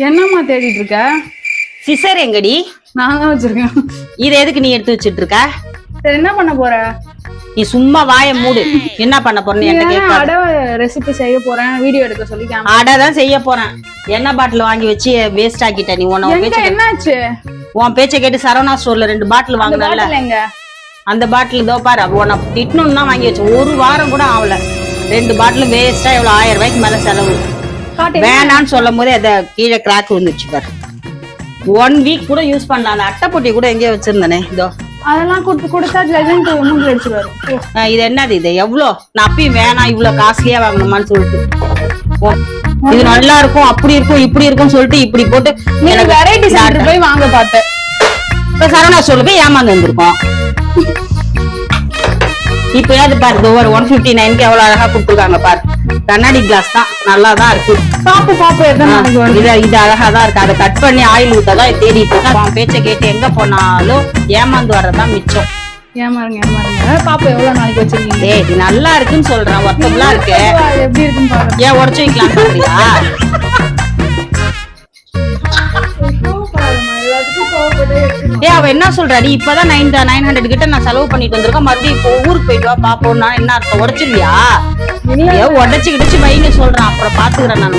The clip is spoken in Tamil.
என்னம்மா தேடிட்டு இருக்க? சிசர் எங்கடி? நான் தான் வச்சிருக்கேன். இத எதுக்கு நீ எடுத்து வச்சிட்டு இருக்க? சரி, என்ன பண்ண போற? நீ சும்மா வாயை மூடு. என்ன பண்ண போறேன்னு என்கிட்ட கேட்காத. அடை ரெசிபி செய்ய போறேன், வீடியோ எடுக்க சொல்லி அடை தான் செய்ய போறேன். என்ன பாட்டில் வாங்கி வச்சு வேஸ்ட் ஆக்கிட்ட நீ. என்னாச்சு? உன் பேச்ச கேட்டு சரவணா ஸ்டோர்ல 2 பாட்டில் வாங்கினல, அந்த பாட்டில் இதோ பாரு. உன்னை திட்டணும்னு தான் வாங்கி வச்சேன். ஒரு வாரம் கூட ஆகல. 2 பாட்டில் வேஸ்டா இவ்வளவு 1000 ரூபாய்க்கு மேல செலவு. வேணான்னு சொல்லும் போதே அதை கீழே கிராக் வந்துச்சு பாரு. 1 வீக் கூட யூஸ் பண்ணலாம். அந்த அட்டை பொட்டி கூட எங்கேயோ வச்சிருந்தேனே, இதோ அதெல்லாம் கொடுத்தா லெஜண்ட் மூஞ்சி அடிச்சுவாரு. இது என்னது? இது எவ்வளோ? நான் அப்பயும் வேணாம், இவ்வளவு காஸ்ட்லியா வாங்கணுமான்னு சொல்லிட்டு, இது நல்லா இருக்கும் அப்படி இருக்கும் இப்படி இருக்கும் சொல்லிட்டு இப்படி போட்டு எனக்கு வெரைட்டி சென்டர் போய் வாங்க பார்த்தேன். இப்ப சரவணா ஸ்டோர்ல போய் ஏமாந்து வந்திருக்கோம். இப்ப ஏது பாரு, ஒரு 159க்கு எவ்வளவு அழகா கொடுத்துருக்காங்க பாரு. கண்ணாடி கிளாஸ் தான், நல்லாதான் இருக்கு. பாப்பு இது அழகாதான் இருக்கு. அதை கட் பண்ணி ஆயில் ஊத்தாதான் தேடிட்டு இருக்கேன். பேச்ச கேட்டு எங்க போனாலும் ஏமாந்து வர்றதுதான் மிச்சம். ஏமாறுங்க. பாப்பு எவ்வளவு நாளைக்கு வச்சிருக்கீங்க? இது நல்லா இருக்குன்னு சொல்றேன். ஒர்த்தபுளா இருக்கு. எப்படி இருக்குன்னு பாருங்க. ஏன் உடச்சு வைக்கலாம் பாக்குறியா? அவ என்ன சொல்றாடி? இப்பதான் 900 கிட்ட நான் செலவு பண்ணிட்டு வந்திருக்கேன். மறுபடியும் இப்போ ஊருக்கு போயிட்டு வா பாப்போம்னா என்ன அர்த்தம்? உடச்சிருவியா? உடச்சு கிடச்சு வைன்னு சொல்றேன். அப்புறம் பாத்துக்கிறேன் நான்.